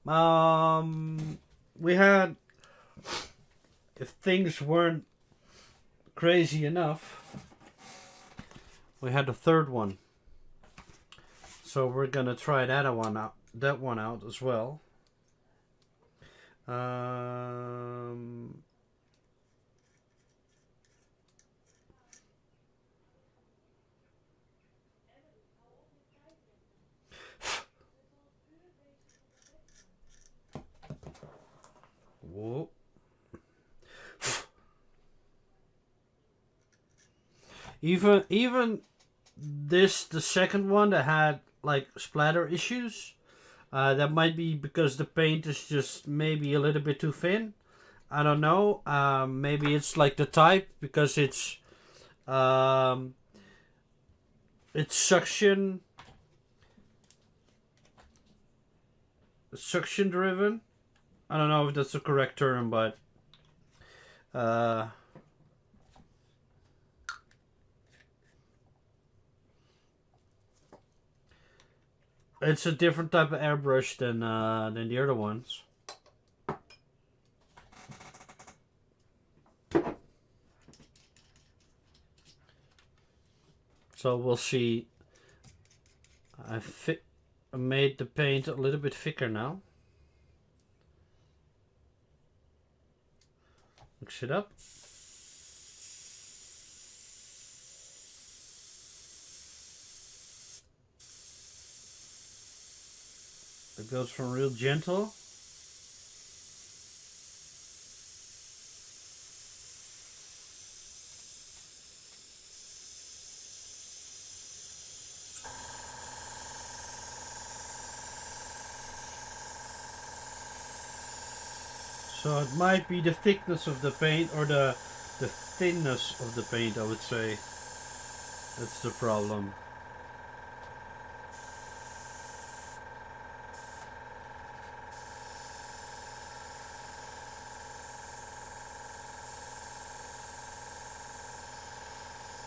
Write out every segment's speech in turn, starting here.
We had, if things weren't crazy enough, we had a third one. So we're gonna try that one out. That one out as well. Whoa. Even this, the second one that had like splatter issues, that might be because the paint is just maybe a little bit too thin. I don't know. Maybe it's like the type because it's suction driven. I don't know if that's the correct term, but it's a different type of airbrush than the other ones. So we'll see. I made the paint a little bit thicker now. Mix it up. It goes from real gentle. So it might be the thickness of the paint or the thinness of the paint, I would say. That's the problem.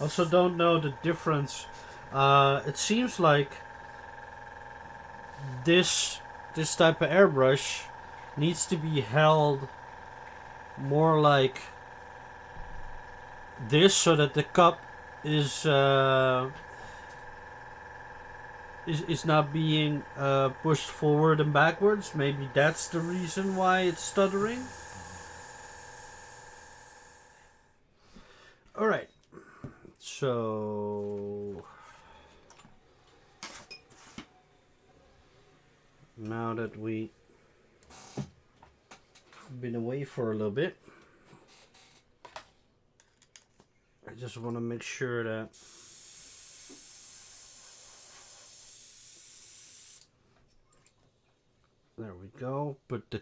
Also don't know the difference. It seems like this type of airbrush needs to be held more like this so that the cup is not being pushed forward and backwards. Maybe that's the reason why it's stuttering. Alright, so now that we've been away for a little bit, I just want to make sure that there we go. Put the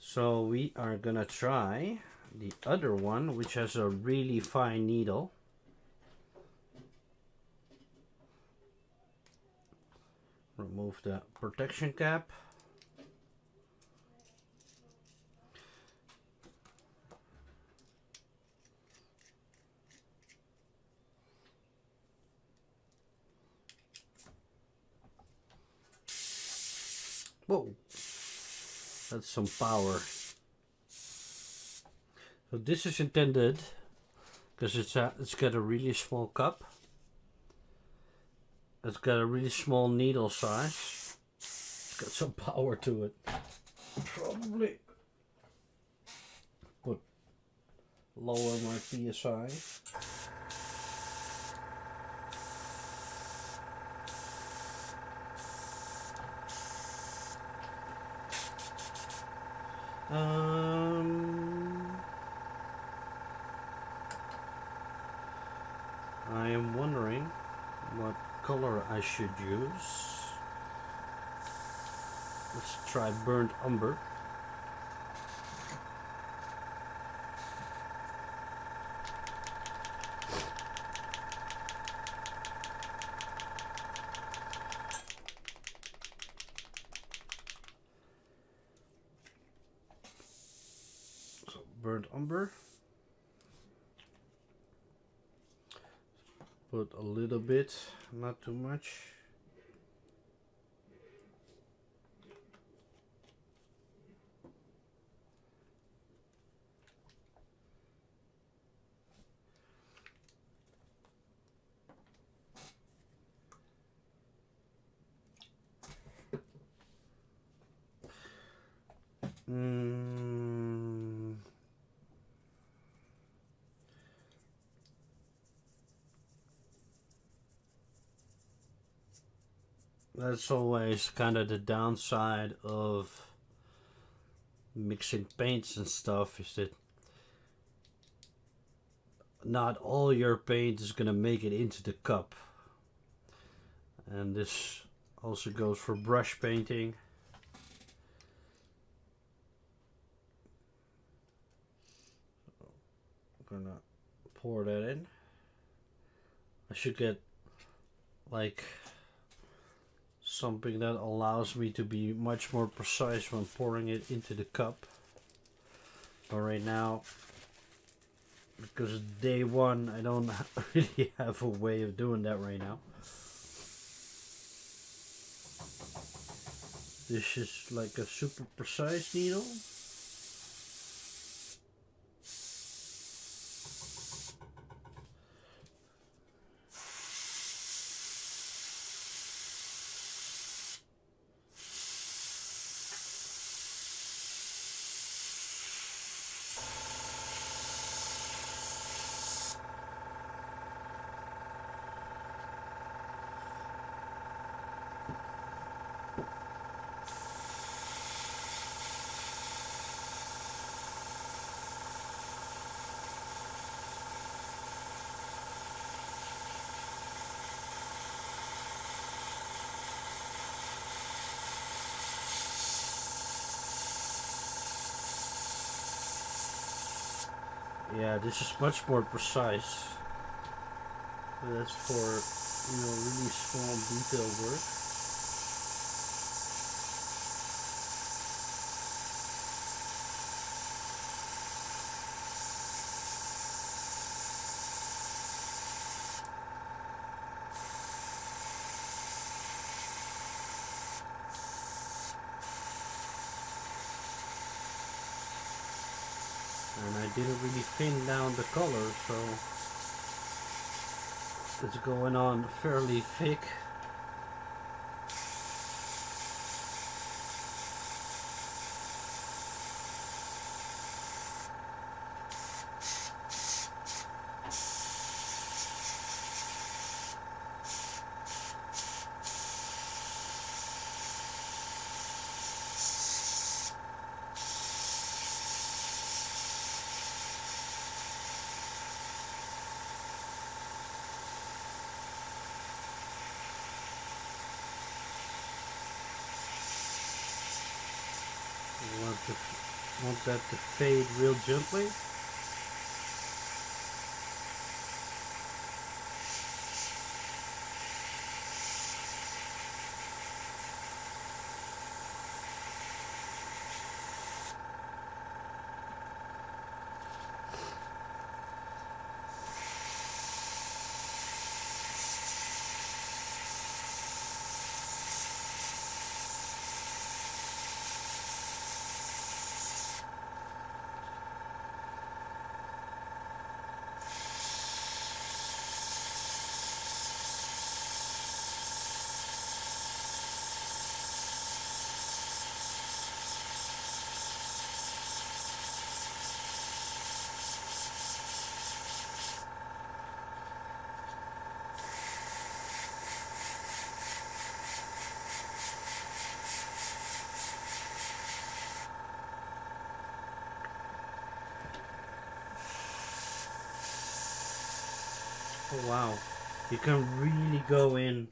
so we are gonna try the other one, which has a really fine needle. Remove the protection cap. Whoa, that's some power. So this is intended because it's got a really small cup. It's got a really small needle size. It's got some power to it. Probably put lower my PSI. I am wondering what color I should use. Let's try burnt umber. burnt umber. Put a little bit, not too much. That's always kind of the downside of mixing paints and stuff, is that not all your paint is gonna make it into the cup. And this also goes for brush painting. I'm gonna pour that in. I should get like something that allows me to be much more precise when pouring it into the cup. But right now, because it's day one, I don't really have a way of doing that right now. This is like a super precise needle. Yeah, this is much more precise. That's for, really small detail work. And I didn't really thin down the color, so it's going on fairly thick. Want that to fade real gently. Oh wow, you can really go in.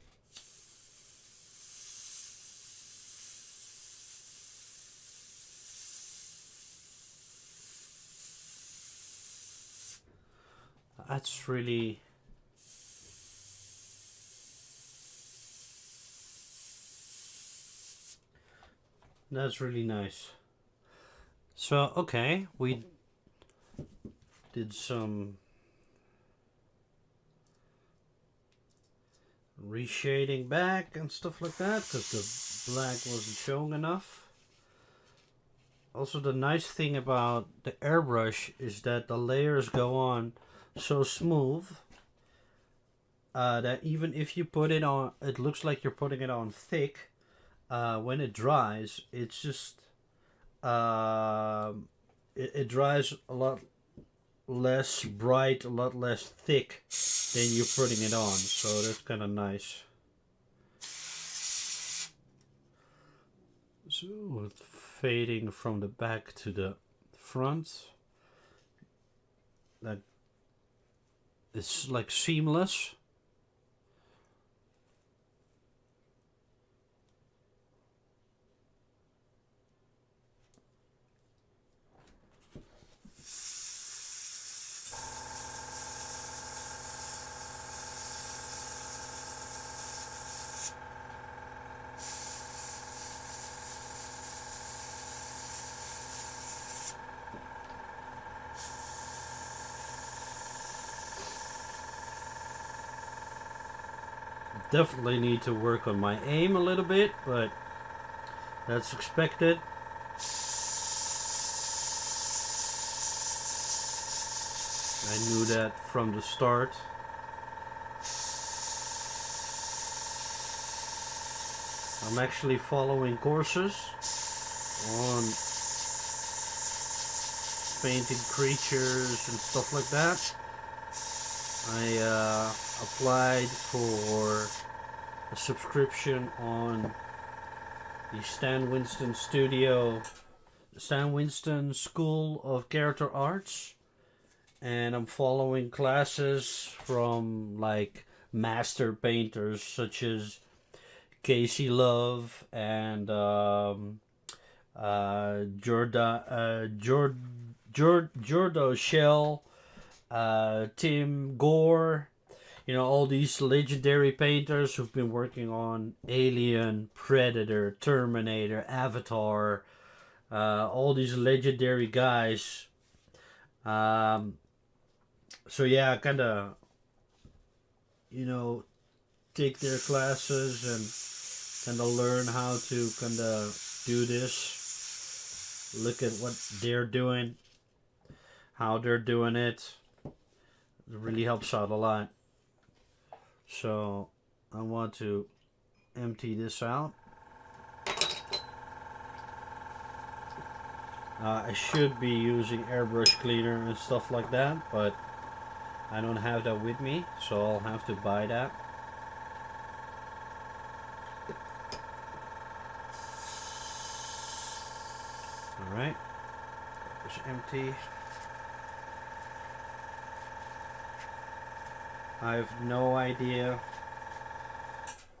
That's really... That's really nice. So, okay, we did some reshading back and stuff like that because the black wasn't showing enough. Also, the nice thing about the airbrush is that the layers go on so smooth that even if you put it on, it looks like you're putting it on thick. When it dries, it's just it dries a lot less bright, a lot less thick than you're putting it on, so that's kind of nice. So it's fading from the back to the front. That it's like seamless. Definitely need to work on my aim a little bit, but that's expected. I knew that from the start. I'm actually following courses on painting creatures and stuff like that. I applied for a subscription on the Stan Winston School of Character Arts, and I'm following classes from like master painters such as Casey Love and Jordo Shell, Tim Gore, you know, all these legendary painters who've been working on Alien, Predator, Terminator, Avatar, all these legendary guys. So yeah, kind of, you know, take their classes and kind of learn how to kind of do this. Look at what they're doing, how they're doing it. It really helps out a lot. So I want to empty this out. I should be using airbrush cleaner and stuff like that, but I don't have that with me, so I'll have to buy that. Alright, it's empty. I have no idea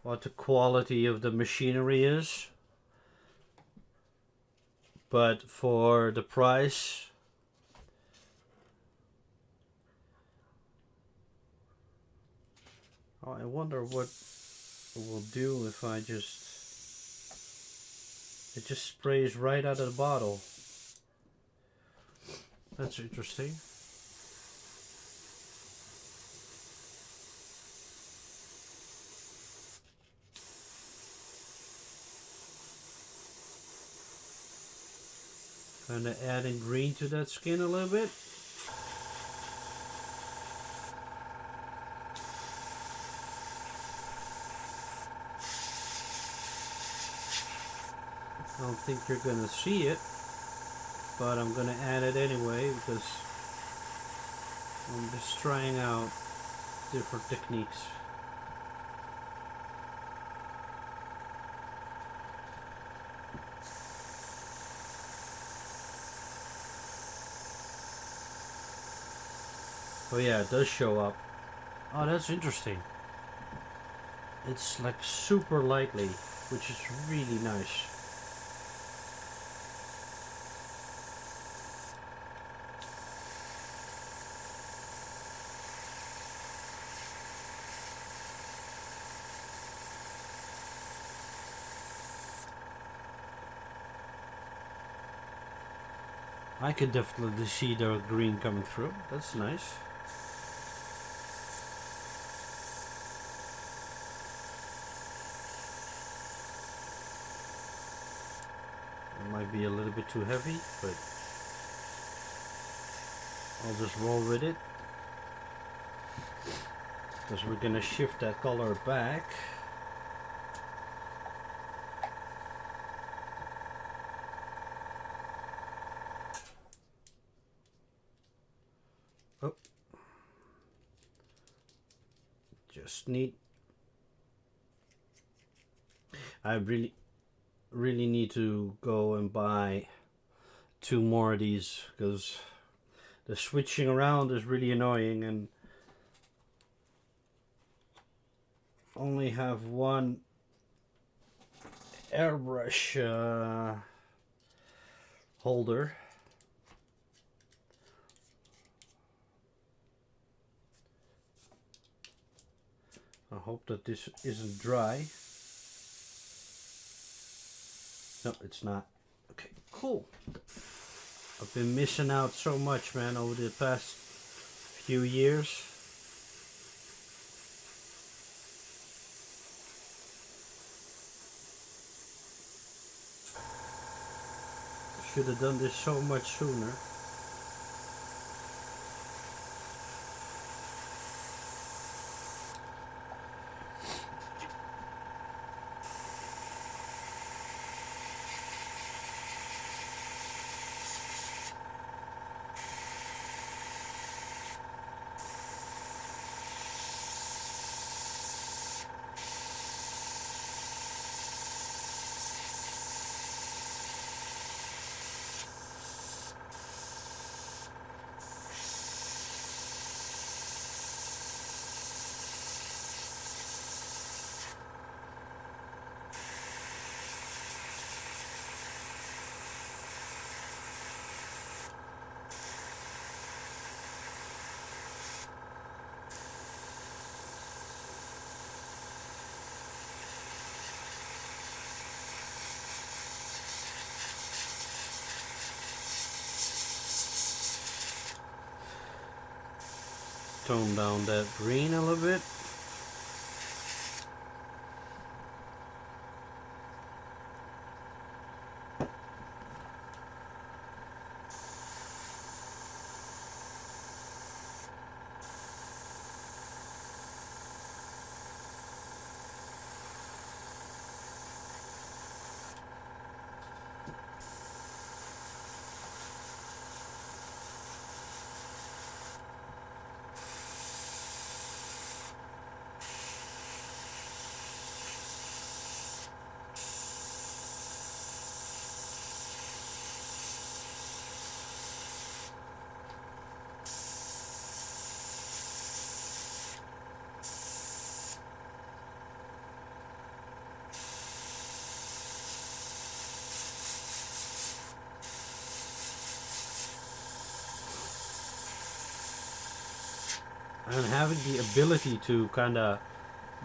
what the quality of the machinery is, but for the price, oh, I wonder what it will do if I it just sprays right out of the bottle. That's interesting. Kind of adding green to that skin a little bit. I don't think you're gonna see it, but I'm gonna add it anyway because I'm just trying out different techniques. Oh yeah, it does show up. Oh, that's interesting. It's like super lightly, which is really nice. I can definitely see the green coming through. That's nice. It might be a little bit too heavy, but I'll just roll with it. Because we're going to shift that color back. Oh. Just need... I really need to go and buy 2 more of these, because the switching around is really annoying, and only have one airbrush holder. I hope that this isn't dry. No, it's not. Okay, cool. I've been missing out so much, man, over the past few years. Should have done this so much sooner. Tone down that green a little bit. And having the ability to kind of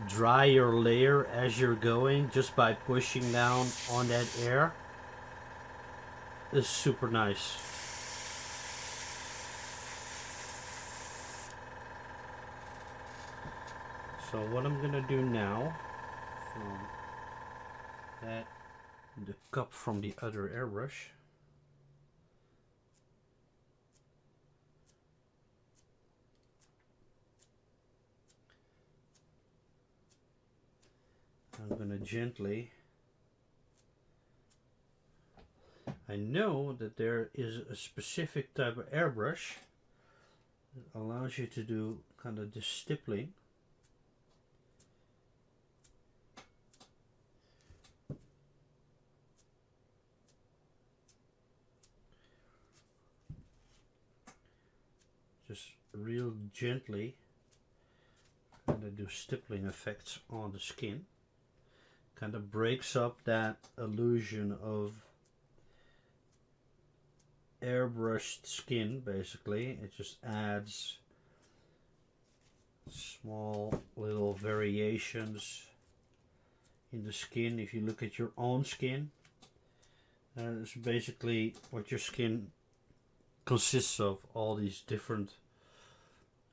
dry your layer as you're going just by pushing down on that air is super nice. So what I'm gonna do now, from that the cup from the other airbrush, I'm gonna gently, I know that there is a specific type of airbrush that allows you to do kind of this stippling. Just real gently kind of do stippling effects on the skin. Kind of breaks up that illusion of airbrushed skin, basically. It just adds small little variations in the skin. If you look at your own skin, it's basically what your skin consists of all these different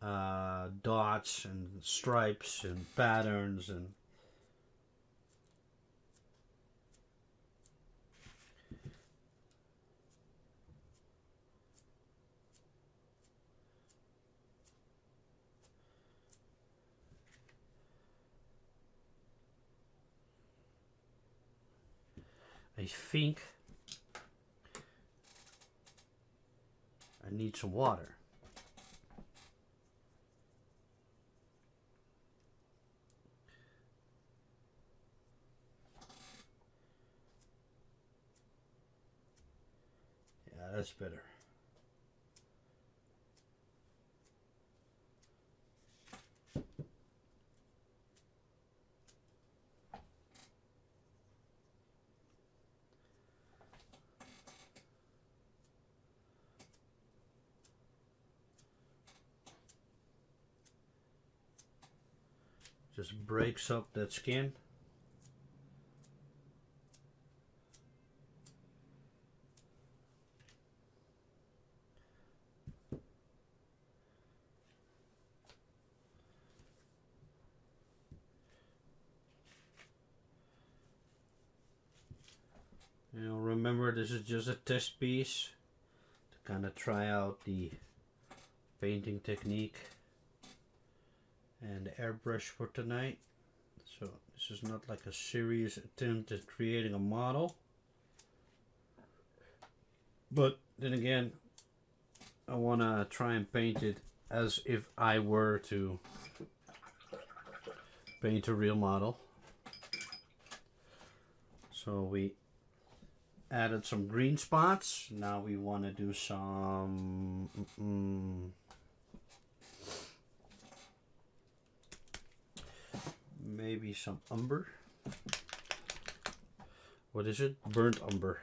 dots and stripes and patterns and I think I need some water. Yeah, that's better. Just breaks up that skin. You know, remember this is just a test piece to kind of try out the painting technique and airbrush for tonight. So this is not like a serious attempt at creating a model, but then again I want to try and paint it as if I were to paint a real model. So we added some green spots. Now we want to do some maybe some umber. What is it? Burnt umber.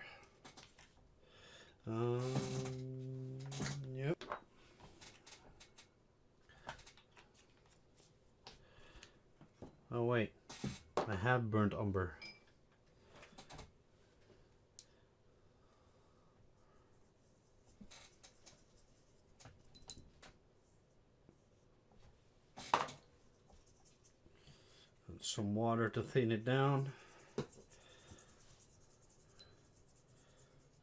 Yep. Oh wait, I have burnt umber. Some water to thin it down.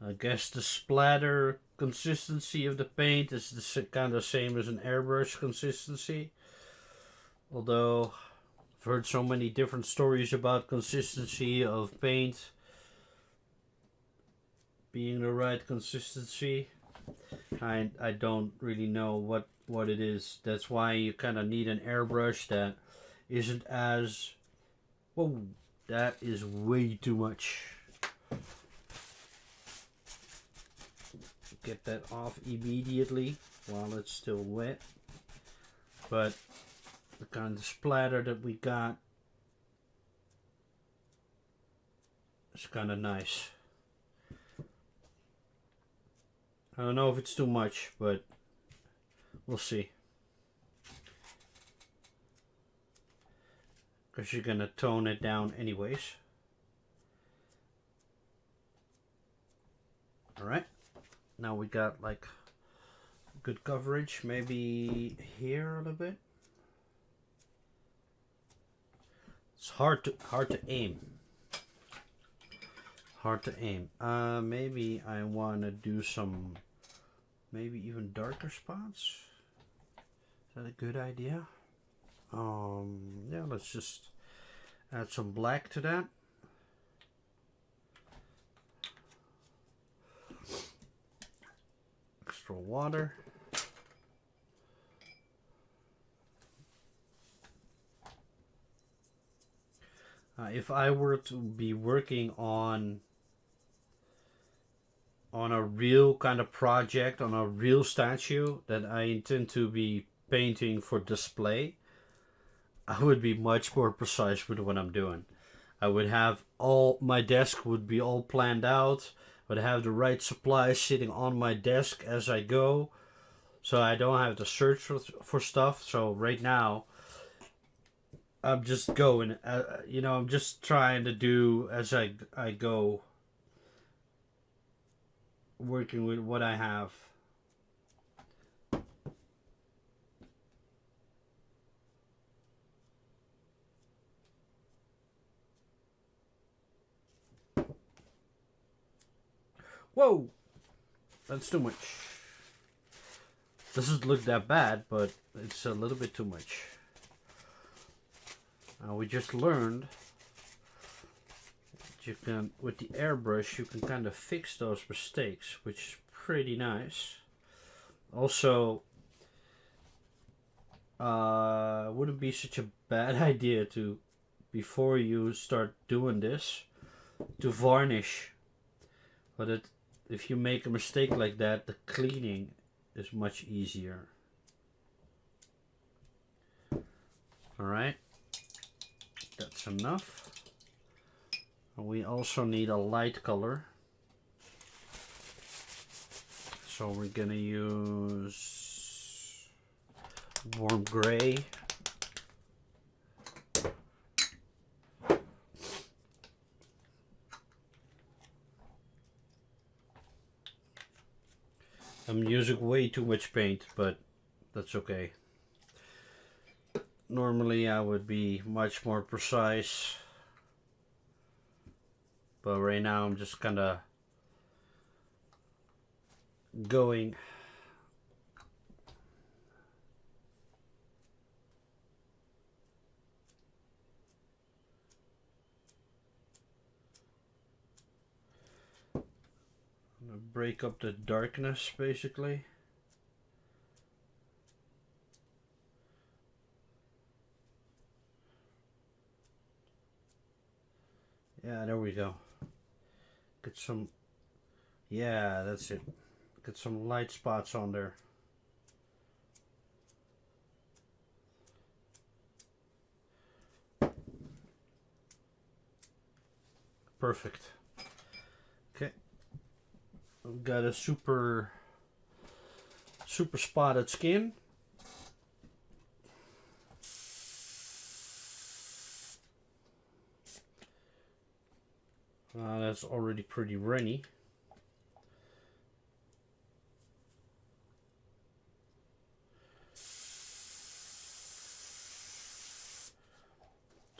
I guess the splatter consistency of the paint is the kind of same as an airbrush consistency. Although I've heard so many different stories about consistency of paint being the right consistency. I don't really know what it is. That's why you kind of need an airbrush that isn't as... Whoa, that is way too much. Get that off immediately while it's still wet. But the kind of splatter that we got is kind of nice. I don't know if it's too much, but we'll see. Because you're going to tone it down anyways. Alright. Now we got like good coverage. Maybe here a little bit. It's hard to aim. Hard to aim. Maybe I want to do some maybe even darker spots. Is that a good idea? Yeah, let's just add some black to that. Extra water. If I were to be working on a real kind of project, on a real statue that I intend to be painting for display, I would be much more precise with what I'm doing. I would have my desk would be all planned out. I would have the right supplies sitting on my desk as I go, so I don't have to search for stuff. So right now, I'm just going. You know, I'm just trying to do as I go, working with what I have. Whoa! That's too much. Doesn't look that bad, but it's a little bit too much. Now we just learned that you can, with the airbrush, you can kind of fix those mistakes, which is pretty nice. Also, wouldn't be such a bad idea to, before you start doing this, to varnish. But if you make a mistake like that, the cleaning is much easier. Alright, that's enough. We also need a light color. So we're gonna use warm gray. I'm using way too much paint, but that's okay. Normally I would be much more precise, but right now I'm just kinda going. I'm gonna break up the darkness basically. Yeah, there we go. Get some, yeah, that's it. Get some light spots on there. Perfect. Okay. I've got a super spotted skin. That's already pretty runny.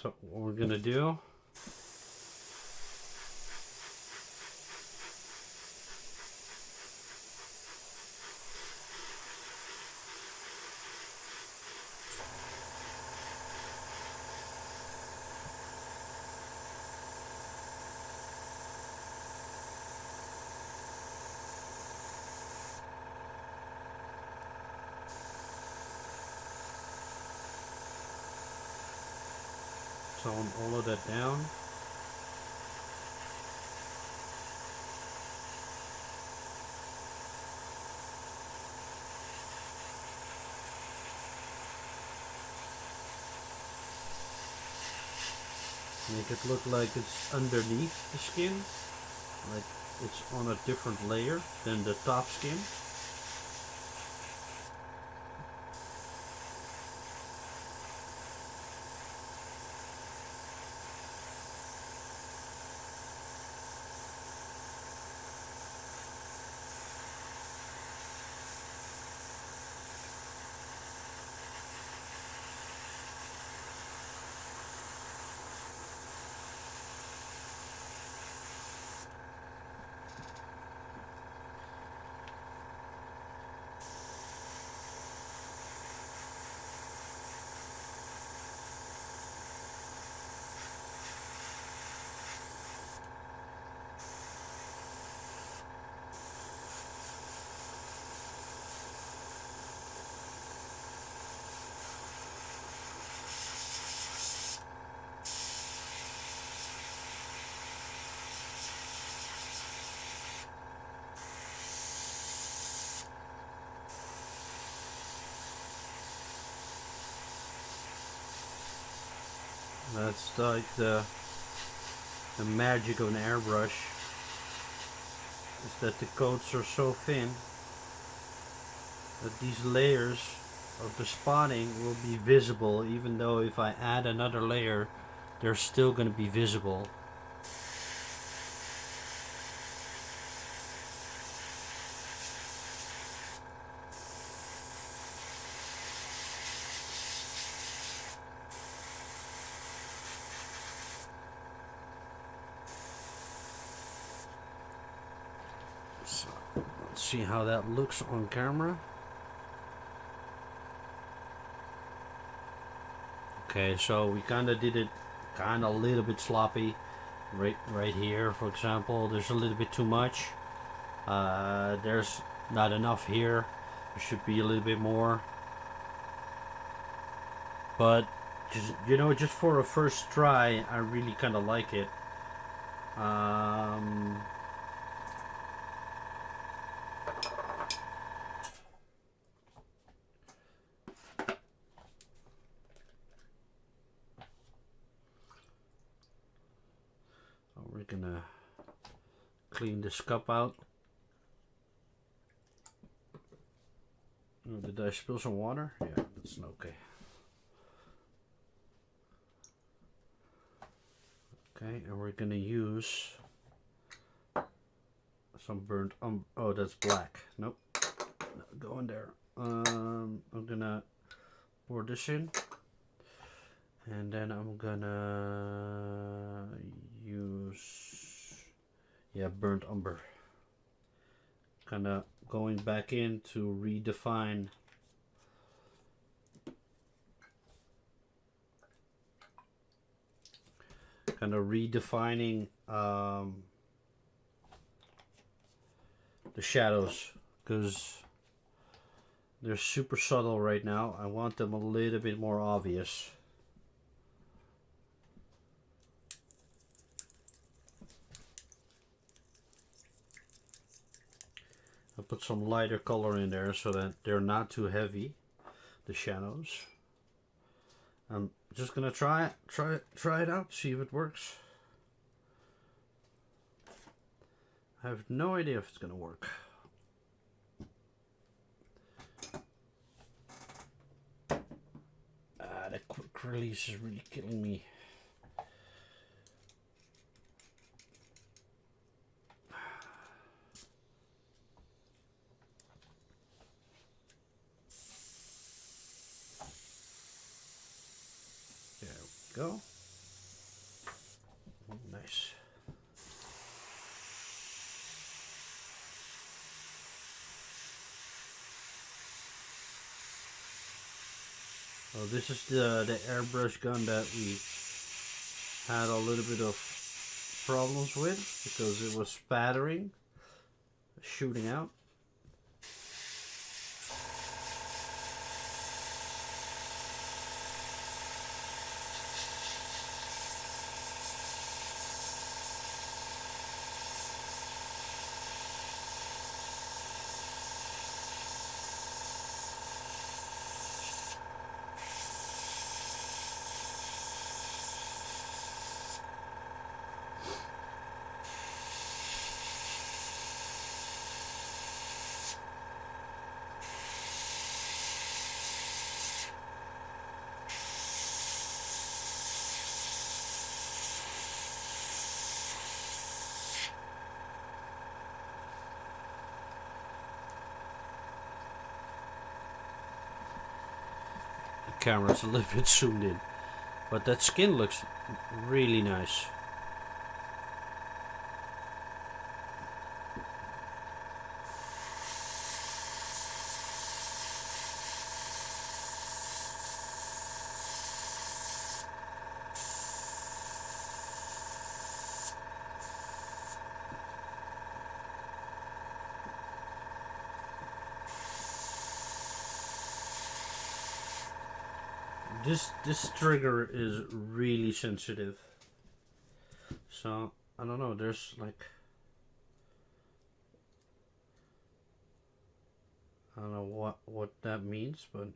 So what we're gonna do, tone all of that down. Make it look like it's underneath the skin, like it's on a different layer than the top skin. That's like the magic of an airbrush, is that the coats are so thin that these layers of the spotting will be visible, even though if I add another layer, they're still going to be visible. see how that looks on camera. Okay, so we kind of did it kind of a little bit sloppy. Right here, for example, there's a little bit too much. There's not enough here. There should be a little bit more. But just, you know, just for a first try, I really kind of like it. We're gonna clean this cup out. Oh, did I spill some water? Yeah, that's okay. Okay, and we're gonna use some burnt oh, that's black. Nope, not going there. I'm gonna pour this in, and then I'm gonna use, yeah, burnt umber. Kind of going back in to redefine the shadows, because they're super subtle right now. I want them a little bit more obvious. I put some lighter color in there so that they're not too heavy, the shadows. I'm just gonna try it out, see if it works. I have no idea if it's gonna work. That quick release is really killing me. There we go. Oh, nice. So this is the airbrush gun that we had a little bit of problems with because it was spattering, shooting out. Camera's a little bit zoomed in, but that skin looks really nice. This trigger is really sensitive, so I don't know, there's like, I don't know what that means, but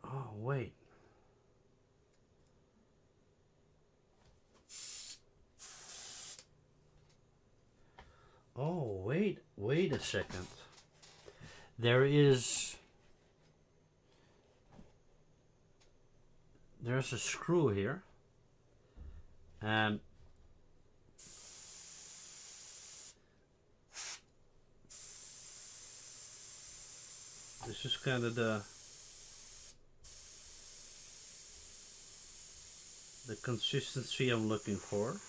oh wait, oh wait a second, there's a screw here, and this is kind of the consistency I'm looking for.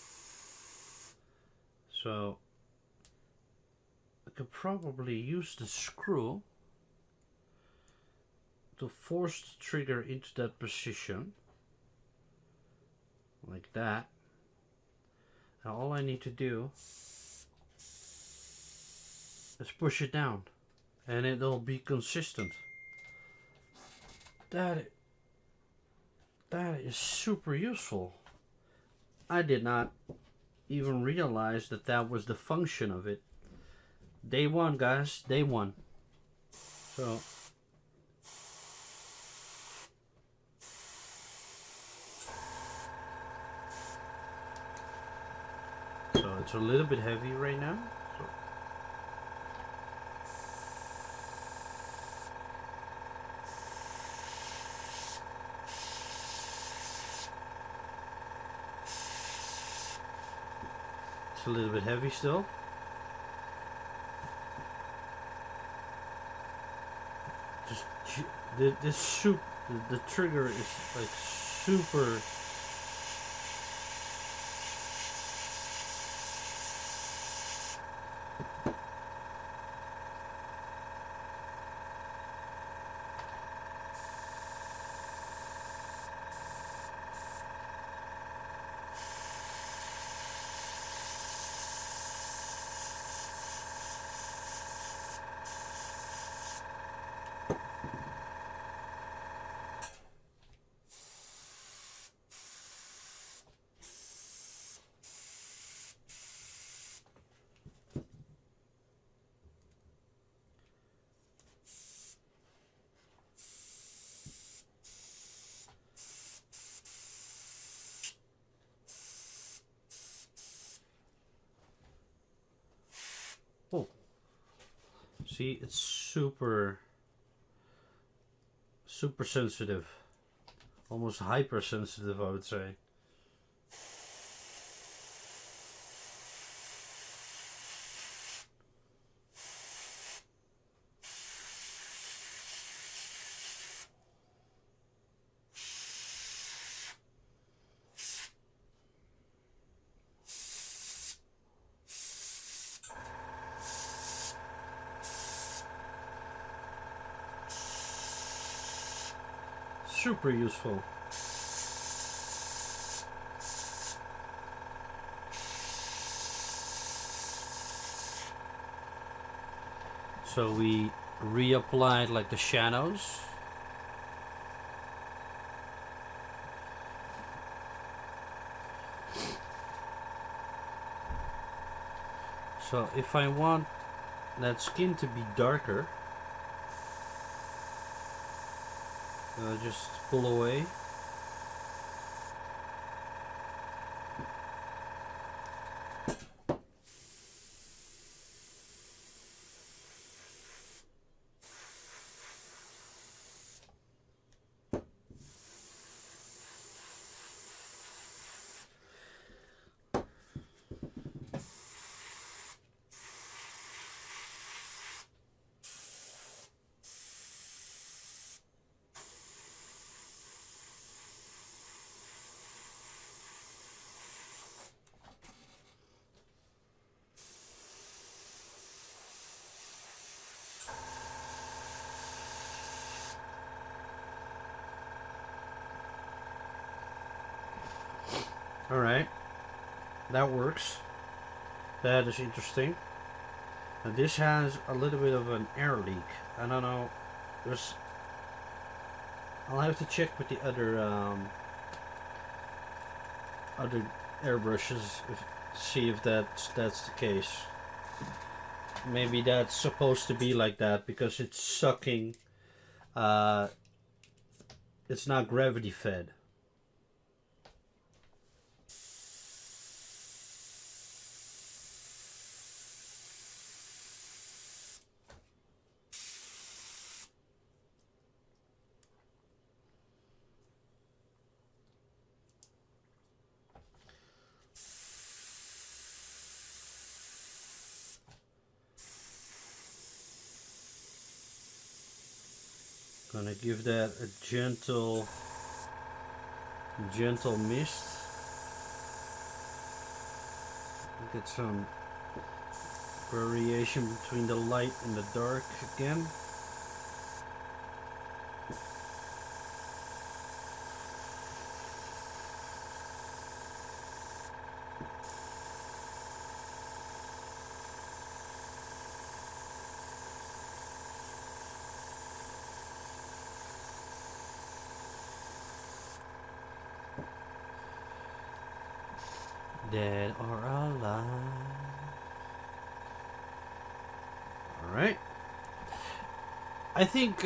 So could probably use the screw to force the trigger into that position. Like that. Now all I need to do is push it down. And it'll be consistent. That is super useful. I did not even realize that that was the function of it. Day one, guys. Day one. So it's a little bit heavy right now. So it's a little bit heavy still. Just the trigger is like super. Oh, see, it's super sensitive, almost hypersensitive, I would say. Super useful. So we reapplied like the shadows. So if I want that skin to be darker, just pull away. Alright, that works. That is interesting. Now this has a little bit of an air leak. I don't know. I'll have to check with the other airbrushes see if that's the case. Maybe that's supposed to be like that because it's sucking. It's not gravity fed. Gonna give that a gentle mist. Get some variation between the light and the dark again. Dead or alive. Alright. I think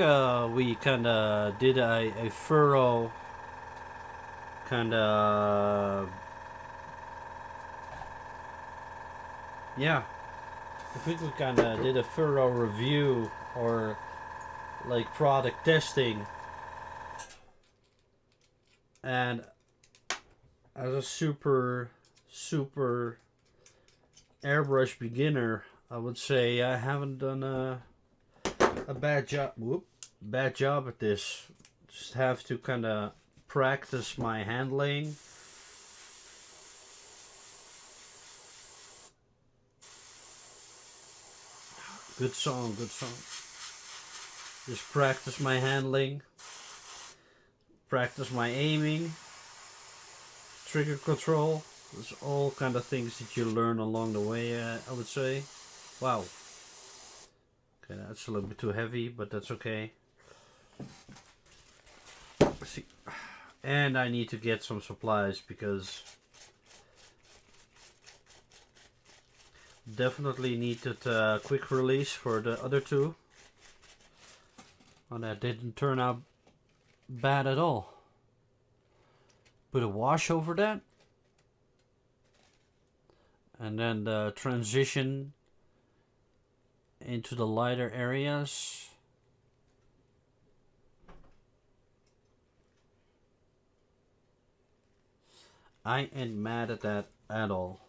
we kind of did a thorough kind of... Yeah. I think we kind of did a thorough review or like product testing. And as a super airbrush beginner, I would say I haven't done a bad job at this. Just have to kind of practice my handling. Good song, good song. Just practice my handling, practice my aiming, trigger control. There's all kind of things that you learn along the way, I would say. Wow. Okay, that's a little bit too heavy, but that's okay. Let's see. And I need to get some supplies because definitely needed a quick release for the other two. And that didn't turn out bad at all. Put a wash over that. And then the transition into the lighter areas. I ain't mad at that at all.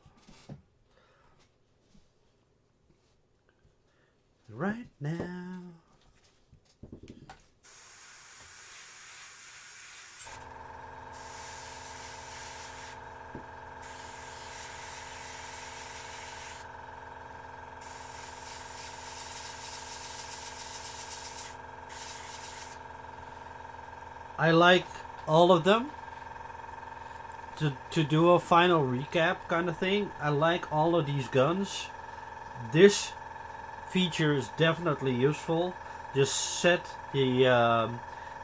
Right now. I like all of them. To do a final recap kind of thing, I like all of these guns. This feature is definitely useful. Just set the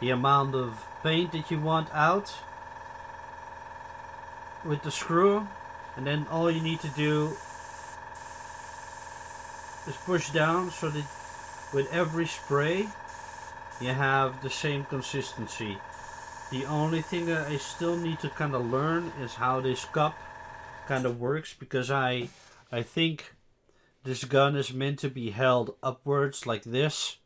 amount of paint that you want out with the screw, and then all you need to do is push down so that with every spray you have the same consistency. The only thing that I still need to kind of learn is how this cup kind of works, because I think this gun is meant to be held upwards like this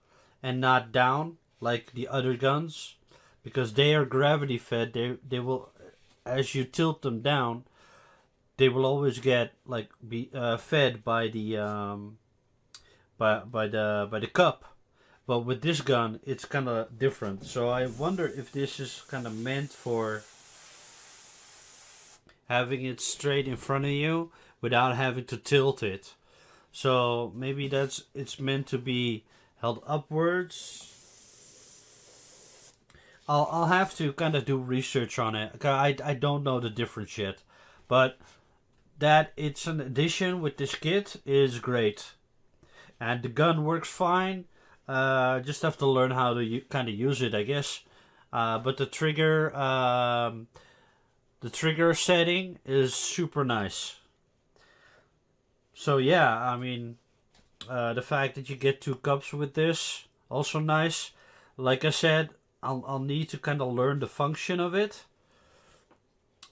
and not down like the other guns, because they are gravity fed. They will, as you tilt them down, they will always get like be fed by the by the cup. But with this gun, it's kind of different. So I wonder if this is kind of meant for having it straight in front of you without having to tilt it. So maybe it's meant to be held upwards. I'll have to kind of do research on it. I don't know the difference yet. But that it's an addition with this kit is great. And the gun works fine. Just have to learn how to kind of use it, I guess. But the trigger setting is super nice. So yeah, I mean, the fact that you get 2 cups with this, also nice. Like I said, I'll need to kind of learn the function of it,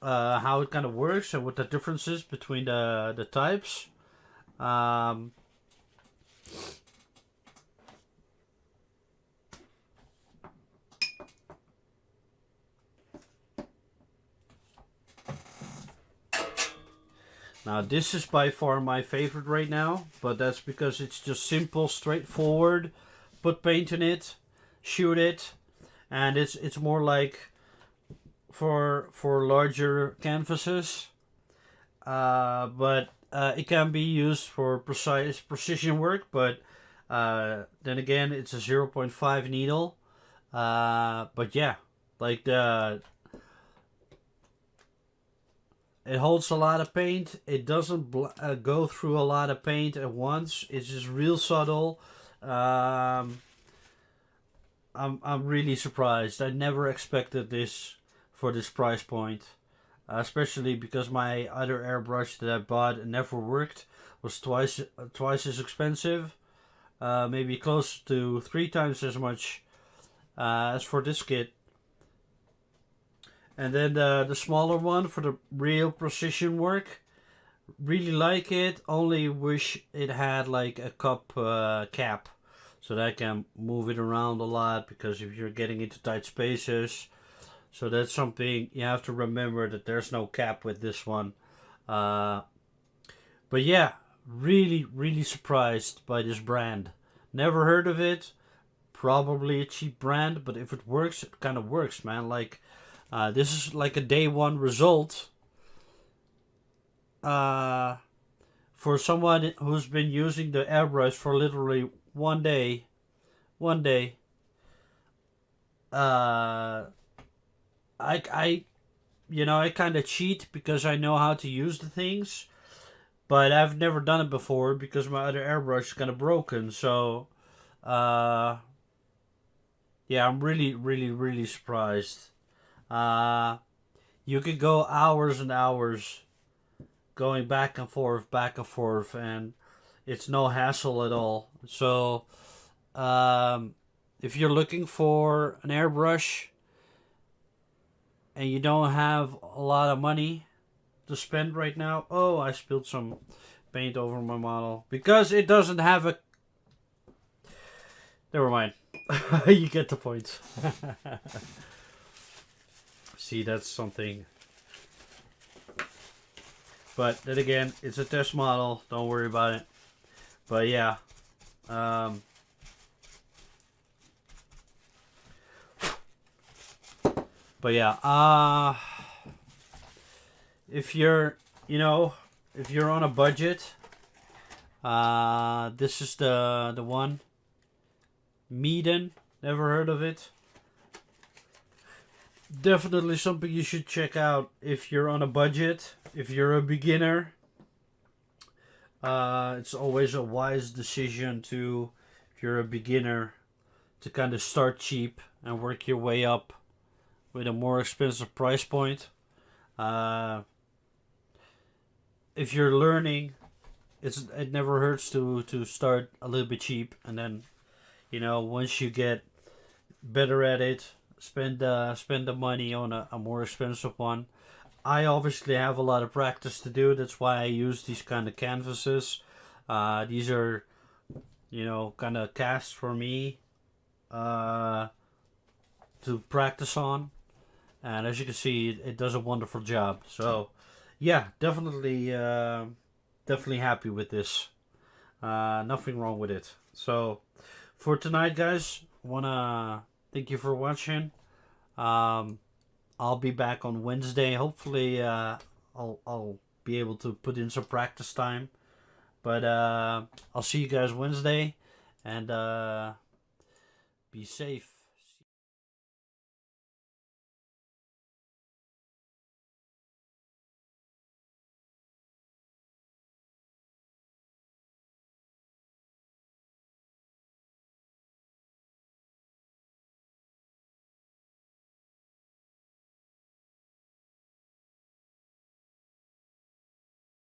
how it kind of works, and what the difference is between the types. Now this is by far my favorite right now, but that's because it's just simple, straightforward. Put paint in it, shoot it, and it's more like for larger canvases. but it can be used for precision work. But then again, it's a 0.5 needle. But yeah, like it holds a lot of paint. It doesn't go through a lot of paint at once. It's just real subtle. I'm really surprised. I never expected this for this price point, especially because my other airbrush that I bought and never worked was twice as expensive, maybe close to 3 times as much as for this kit. And then the smaller one for the real precision work, really like it. Only wish it had like a cup cap, so that I can move it around a lot, because if you're getting into tight spaces, so that's something you have to remember, that there's no cap with this one. But yeah, really surprised by this brand. Never heard of it. Probably a cheap brand, but if it works, it kind of works, man. Like this is like a day one result. For someone who's been using the airbrush for literally one day. I you know, I kind of cheat because I know how to use the things, but I've never done it before because my other airbrush is kind of broken. So yeah, I'm really surprised. You could go hours and hours going back and forth, and it's no hassle at all. So if you're looking for an airbrush and you don't have a lot of money to spend right now, oh, I spilled some paint over my model because it doesn't have a, never mind. You get the point. See, that's something. But then again, it's a test model. Don't worry about it. But yeah. But yeah. If you're, you know, if you're on a budget, this is the one. Meeden. Never heard of it. Definitely something you should check out if you're on a budget. If you're a beginner, it's always a wise decision to, if you're a beginner, to kind of start cheap and work your way up with a more expensive price point. If you're learning, it never hurts to start a little bit cheap, and then, you know, once you get better at it, spend the money on a more expensive one. I obviously have a lot of practice to do. That's why I use these kind of canvases. These are, you know, kind of cast for me to practice on. And as you can see, it does a wonderful job. So, yeah, definitely happy with this. Nothing wrong with it. So, for tonight, guys, wanna thank you for watching. I'll be back on Wednesday. Hopefully, I'll be able to put in some practice time. But I'll see you guys Wednesday, and be safe.